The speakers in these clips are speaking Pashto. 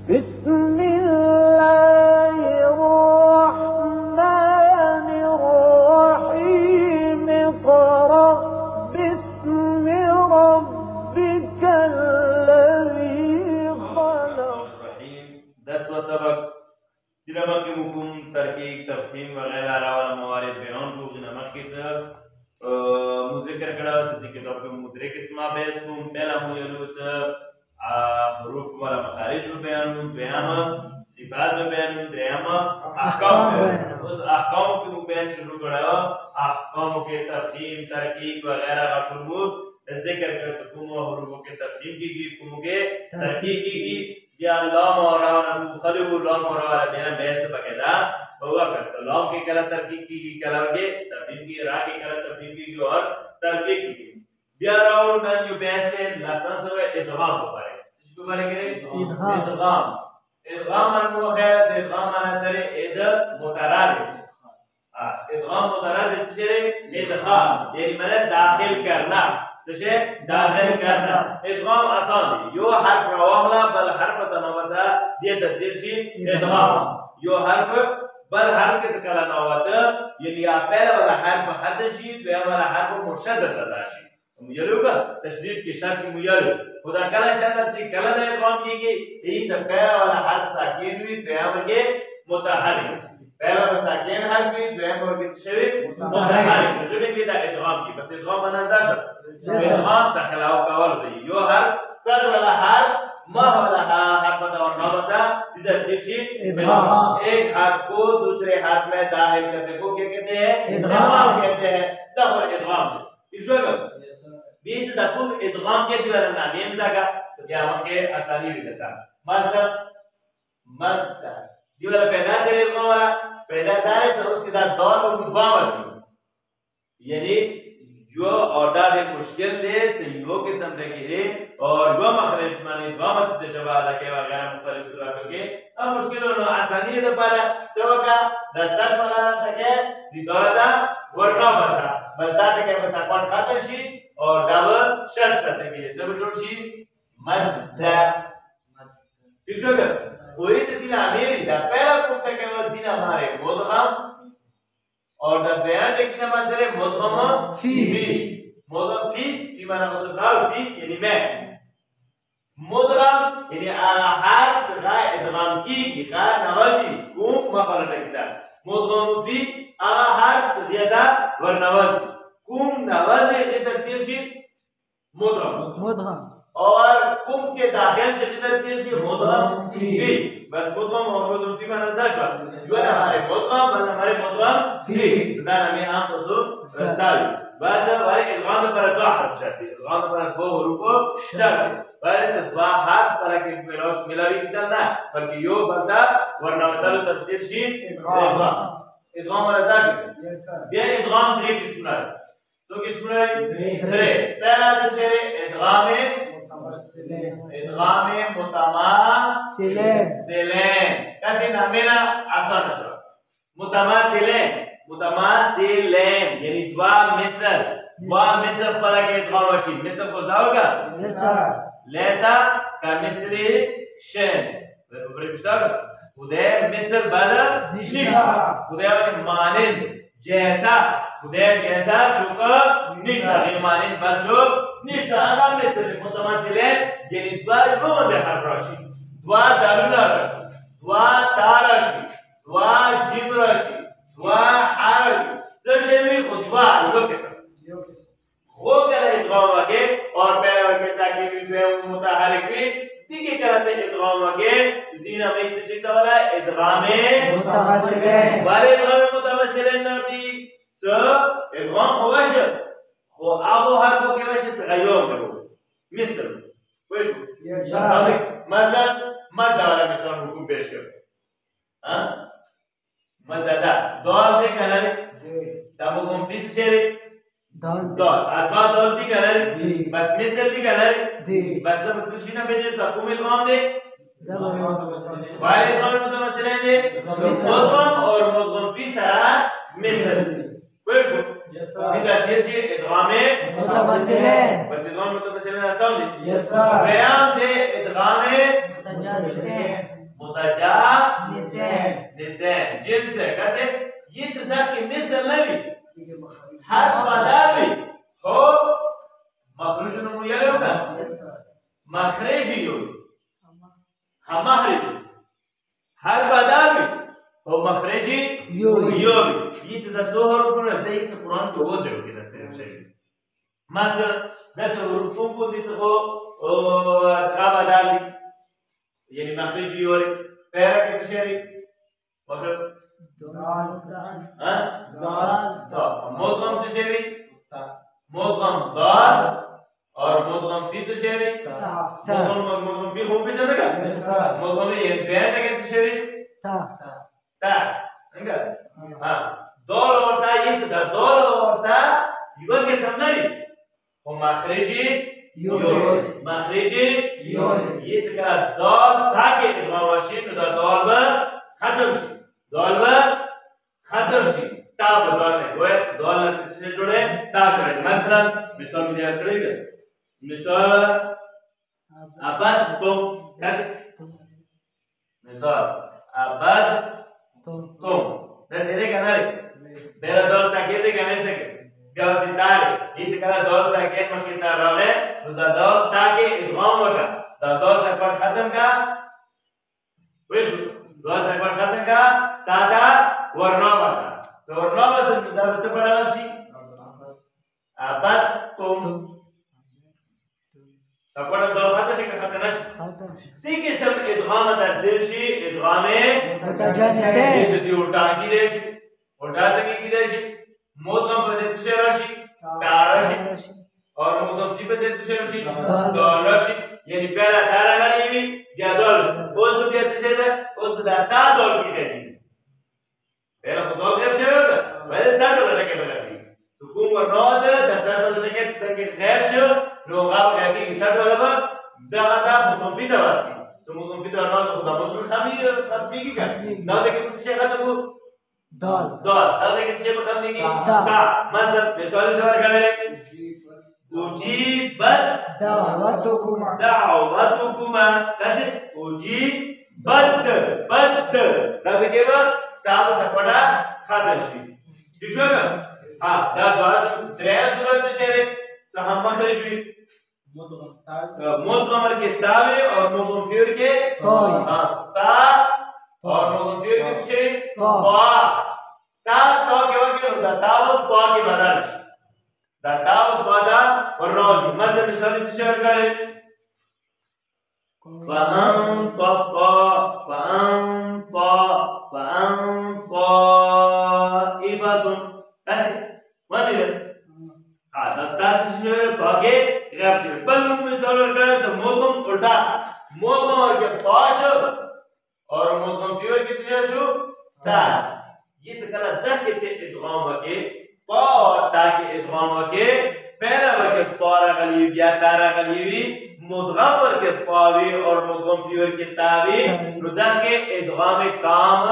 بسم الله الرحمن الرحيم اقرأ باسم ربك الذي خلق. دس وسبق دلما کی حکم ترکیب تفہیم وغیرہ راولا موارد بیان کو جنما کی ذکر کړه چې د کتاب کې مدرک اسما بیس کوم پہلا مو یلو چې حروف والا مخارج بیانون دویم صفات بیانون دریم احکام بیانون اس احکام کې مو بیان شروع کړه احکام کې تفہیم ترکیب وغیرہ کا ټول ذکر کړه چې کوم حروف کې تفہیم کیږي کوم کې ترکیب کیږي یا لام اور خلو لام اور بیان بیس بقاعدہ هو کر سلام کی کلا ترکیب کی کلا کے تفہیم کی را کی کلا تفہیم کی اور ترکیب کی بیا راو نن یو بیس سے لسان سے ادغام ہو پائے اس کو بارے کرے ادغام انو خیر سے ادغام انا سرے اد مترادف ادغام مترادف چرے ادغام یعنی معنی داخل کرنا تشے داخل کرنا ادغام آسان ہے یو حرف رواخلا بل حرف تنوسا دی تفسیر شی ادغام یو حرف بل حرف کے سکالا نواتا یعنی پہلا والا حرف حد شی دویم والا حرف مشدد ادا شی مجلو کا تشدید کی شرط کی مجلو خدا کلا شدد سی کلا دا ادغام کی گئی یہی سب پہلا والا حرف ساکین ہوئی دویم کے متحرک پہلا والا ساکین حرف ہوئی دویم ورگی تشوی متحرک مجلو کی دا ادغام کی بس ادغام منازدہ شد ادغام تخلاو کول دی یو حرف سر والا حرف ما والا حرف اور نوسا ادھر چیچی ادغام ایک حرف کو دوسرے حرف میں داخل کرنے کو کیا کہتے ہیں ادغام کہتے ہیں دخل ادغام سے ٹھیک ہے بیس دکم ادغام کے دیوانا نام یمزا کا یا وقت آسانی بھی دیتا مثلا مد دیوانا پیدا سے ادغام والا پیدا دارے سے اس کے ساتھ دور میں ادغام آتی یعنی جو اوردار مشکل دے سے یو قسم دے گئے اور یو مخرج معنی ادغامت تشبہ لکے وغیرہ مختلف صورتوں کے اب مشکلوں نے آسانی دے پارا سوکا دا صرف والا تکے دی دورا دا ورنو بسا بس دا تکے بسا کون خاطر شی اور داور شرط ساتھ کے جب جوڑ شی مد دا ٹھیک شو گا کوئی دینا میری دا پہلا کم تکے وہ دینا ہمارے مدغم اور دا بیان دیکھنا مانسرے مدغم فی مدغم فی معنی متصال فی یعنی میں مدغم یعنی آغا حرف غا ادغام کی غا نوازی کم مخالطہ کتاب مدغم فی آغا حرف زیادہ ورنوازی کم نوازی کی تفسیر شی مدغم اور کم کے داخل شی تفسیر شی مدغم فی بس مدغم اور مدغم فی معنی ازدہ شوال جو ہے ہمارے مدغم بس ہمارے مدغم فی زدان ہمیں آن تصور رفتاوی بس ہمارے ادغام پر دو حرف شرط ہے ادغام پر دو حروف شرط ہے بس دو حرف پر کہ ملاوی کتن نہ بلکہ یو بلتا ورنہ مطلب تفسیر شی ادغام پر ازدہ شوال بیا ادغام درے کس کنار تو کس کنار درے پہلا چشے ادغام متماثلین کسی نامینا آسان شو متماثلین یعنی دوا مثل پلا کے ادغام وشی مثل خوزدہ ہوگا لیسا کا مثل شین بری پشتا ہوگا خودے مثل بلا نشتا خودے مانند جیسا خودے جیسا چکا نشتا مانند بل چک نشتا آنگا مثل متماثلین یعنی دوا گون دے حرف راشی دوا دالونا راشی دوا تا راشی دوا جیم راشی دوا حا راشی سرشوی خود دوا یو قسم خوب کلا ادغام وگے اور پہلا وگے ساکین بھی دوئے متحرک بھی دیکھے کلاتے ادغام وگے دین ہمیں سے شکتا والا ادغام متمثلین بارے ادغام متمثلین نردی سو ادغام ہوگش خو آبو حرفو کے وشی سغیوم نگو مثل ویشو مثلا مدد والا مثلا حکم پیش کر مدد دول دے کنر تابو کنفیت شیرے دول دول دی کنر بس مثل دی کنر بس مثل شینا پیشے تابو ادغام دے بارے ادغام متمثلین دے مدغم اور مدغم فی سرا مثل ویشو دیده چیه چی؟ ادغام متصلین بس ادغام متصلین آسان دی Yes, sir. بیان ده ادغام متجانسین متجانسین جنسه کسی یه چه دخی مثل نبی حرف بداوی خو مخرج نمو یلی ہوگا مخرجی یوی هم مخرجی هر بداوی خو مخرجی یوی یه چه در چه حرفونه ده یه چه قرآن که وزه رو که در صرف شدی مثلا ده چه حرفون بود ده چه خو بداوی یعنی مخرجی یوی پیرا که چه شدی مخرج مدغم چه شدی مدغم دال اور مدغم فی چه شدی مدغم فی خوب بشه نگه مدغم یعنی دویان نگه چه شدی تا نگه دال اور تا یه چه دا دال اور تا یوان که سمناری خب مخرجی مخرجی یه چه که دال تا که ادغام باشید دا دال با ختم شد دال با ختم شد تا با دال نگوه دال نتیجه جوڑه تا جوڑه مثلا مثال میدیم کریگه مثال ابد تم کسی مثال ابد تم ده چهره کناری بیره دال ساکه ده کنه سکه بیا وسی تاره ایسی کلا دال ساکه مشکل تار راگه تو دا دال تاکه ادغام وکا دا دال ساکه ختم کا ویشو دال ساکه ختم کا تا ورنا باسا تو ورنا باسا دا بچه پڑا شی ابد تم تقول دال ختم شی که ختم نشی دیگه سب ادغام در زیر شی ادغام متجانسین ایچه دی الٹا کی دیشی الٹا سکی کی دیشی مدغم پر زیر چه راشی تاراشی اور مدغم فی پر زیر چه راشی دالاشی یعنی پہلا تارا گلی ہوئی بیا دالش اوز پر بیا چه ده اوز پر در تا دال کی خیلی پہلا خود دال خیب شوی ہوگا ولی سر دال لکه بلدی سکون ورنا ده در سر دال لکه سنگی خیب شو نو غاب خیبی سر دال با دا مدغم فی دواسی مدغم فی دوانا ده خدا مدغم خطمی کی کرد دازه که کسی شیخ خطم بود دال دازه که کسی شیخ خطمی کی تا مثلا مثالی سوار کرده اجیبت دعوتکما کسی اجیبت دازه که بس تابو سپڑا خطر شید ٹھیک شو گا دا دواش دریا صورت سے شہرے تو ہم مخرج ہوئی مدغمر کے تاوی اور مدغم فیر کے تا اور مدغم فیر کے شہر تا کے وقت دا تاو تو کے بدارش دا تاو تو دا ورنوزی مثل مثالی سے شہر کرے فانطائفتن ایسے وانی لے دا سے شہر تو کے غیب شہر بل مثال کرے سے مدغم الٹا مدغم کے پاش اور مدغم فیور کے شہر شو تا یہ سکلا دخل تے ادغام وکے پا اور تا کے ادغام وکے پہلا وکے پارا غلیب یا تارا غلیبی مدغم ورکے پاوی اور مدغم فیور کے تاوی نو دخل ادغام کام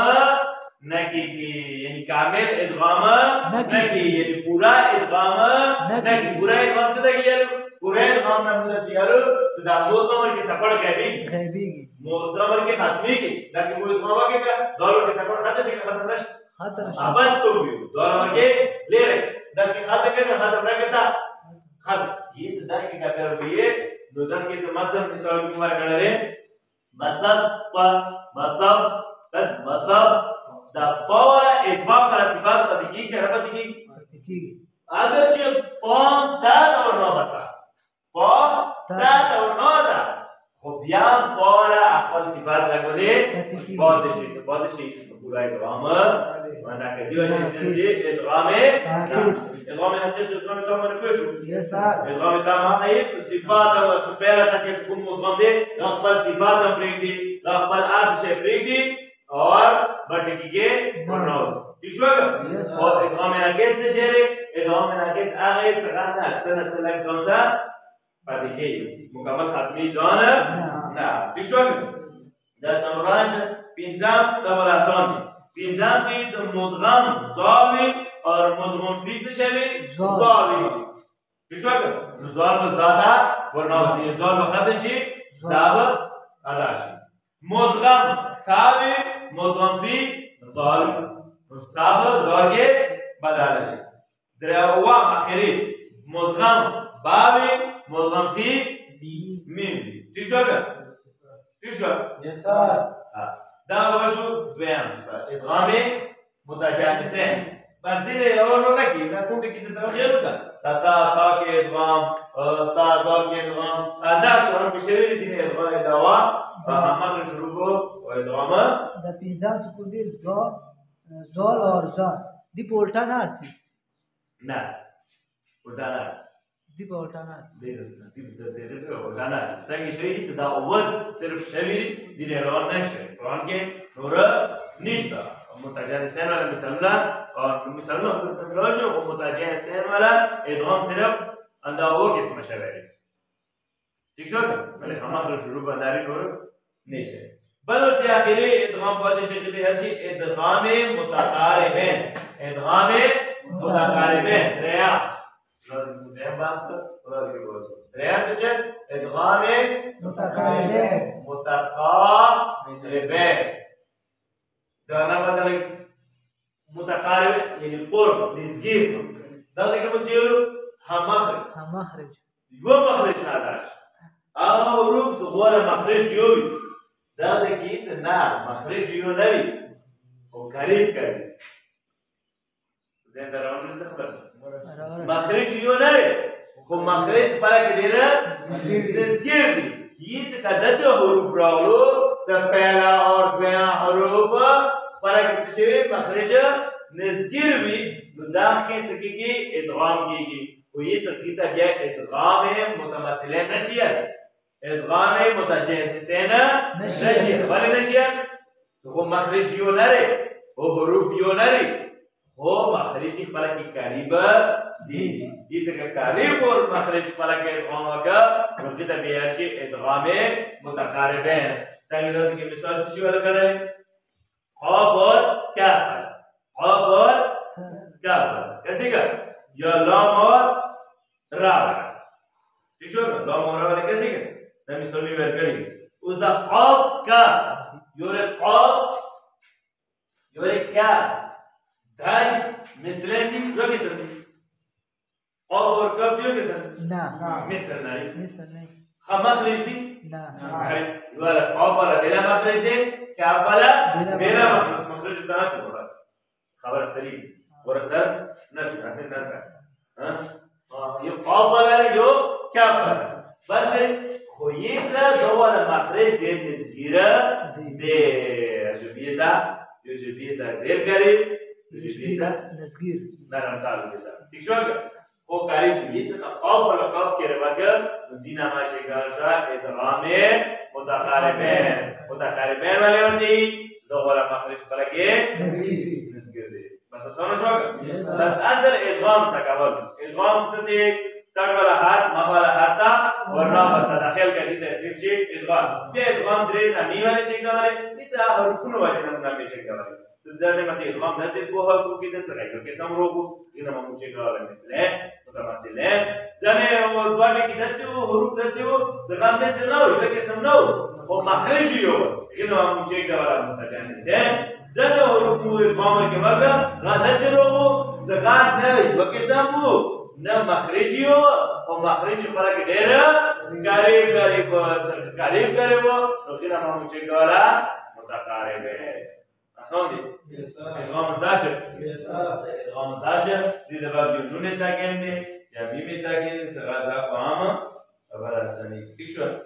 نکی کی یعنی کامل ادغام نکی یعنی پورا ادغام نکی پورا ادغام سے دکی یالو پورا ادغام نمودہ چیالو صدا مدغم ورکے سپڑ خیبی مدغم ورکے ختمی کی لیکن وہ ادغام وکے کا دور ورکے سپڑ ختم شکل ختم نش ابد تو بھی دور ورکے لے رہے دخل ختم کرنے ختم نہ کرتا ختم یہ سے دخل کا پیار ہوئی دو دخل سے مصب مثال کمار کرنے رہے مصب دا پاورا اطباق پر صفات پتی کی کہ رفت کی اگرچہ پان تا اور نو بسا پان تا اور نو دا خب بیان پاورا اخبار صفات لگو دے بہت شیئی پورا ادغام وانا کدیو شیئی ادغام نقص ادغام نقص ادغام تام نکوشو ادغام تام آئیت صفات تو پہلا تاکہ سکون مدغم دے اخبار صفات ہم پریک دی اخبار آج شیئی پریک دی اور بٹکی کے پرنوز ٹھیک شو گا اور ادغام ناقص سے شہر ادغام ناقص آگئی سکانتا اکثر لگ کون سا پتکی مکمل ختمی جان نا ٹھیک شو گا در سمراش پینزام دبل آسان پینزام چیز مدغم ظاوی اور مدغم فی چه شوی؟ زال. زالی چی شد؟ زال به زاده ورناوزی زال به خدشی زاب اداشی مدغم ثابی مدغم فی زال ثاب زالگه بدالشی دروا مخیری مدغم باوی مدغم فی میم چی شد؟ چی شد؟ يسار دا باشو دویم صفت ادغام متجانسین بس دیر اول رو نکی نکن که در خیال کن تا که ادغام سازا که ادغام اندر تو هم بشویری دین ادغام ادوام و همه شروع کو و ادغام دا پینځم څه دي زال اور زال دی پولټا نارسي نه ولدا ناس دی پولټا نارسي دیر ولدا ناس څنګه شوی هیڅ دا اول صرف شوی دین روان نشه قرآن کې نور نشته متجانسین والا مثلا اور مثلا راجع و متجانسین والا ادغام صرف انداو قسم شوی ٹھیک شد ولی همه شروع بنداری نور نیشه بلوسی آخری ادغام پاده شکلی هرشی ادغام متقاربین ادغام متقاربین ریا لازم مزیم بند لازم که بود ریا چشد ادغام متقاربین متقاربین دانا بدل متقارب یعنی قرب نزدیک دازه که بچیلو هم مخرج یو مخرج نداشت اما حروف زغور مخرج یوی دازه که نه مخرج یو نوی و قریب کردی زین در آن نیست خبر مخرج یو نوی خب مخرج پلا که دیره نزدیک دی یہ سے کدت حروف راولو سے پہلا اور دویا حروف پلا که تشوی مخرج نزدیک بھی داخل سکی کی ادغام کی و یہ تقریبا بیا ادغام متماثلین نشیت ادغام متجانسین نشیت ولی نشیت خب مخرج یو نره و حروف یو نره خب مخرجی پلا کی قریب دی یہ سے قریب اور مخرج پلا کی ادغام کا تقریبا بیا ادغام متقاربین سنگیدہ سے مثال چیزی والا کرے قاف اور کاف قاف اور کاف کیسے کر یا لام اور را ٹھیک شو لام اور را والے کیسے کر نمی سنی ور کری اس دا قاف کا یور قاف یور کا دای مثلن دی رو کیسن قاف اور کاف یو کیسن نا مثل نہیں مثل نہیں مخرج دی نا ولا قاف ولا بلا مخرج دی کاف ولا بلا مخرج دا څه بس خبر استری ورسر نشو حسين نزل ها قاف ولا یو کاف بس خویزه دوال مخرج دیر نزگیره دیر جبیزه یو جبیزه دیر قریب جبیزه نزگیر نرم تعلق بیزه تیک شو اگر خو قریب خویزه قاف ولا قاف که روکر دین هماشه گرشا ادغام متقاربین ولی وندی دوال مخرج بلگه نزگیر دیر بس سونا شو اگر بس اصل ادغام سکول ادغام صدیق سر والا هات ما والا هاتا ورنا بس داخل کردی در چیز ادغام بیا ادغام دری نمی والی چیک داره نیست حروفونو باشه نمی چیک داره سدرنه مت ادغام نزد بو ها کو کیده سرای که سم رو کو اینا ما چیک داره مثلا متماثلین زنه و دوباره کیده چو حروف دچو زغم مثل نو که سم نو خب مخرجی یو اینا ما چیک داره متجانسین زنه حروف مو ادغام که مرد غلط رو زغم نه و که سم بو نه مخرجی و مخرجی خورا که دیر قریب و خیلی ما چه کارا متقاربه آسان دی ادغام زاشر ادغام زاشر دیده باب یو نون ساکن دی یا میم ساکن دی سغازه فهم و برا سنی تیک شد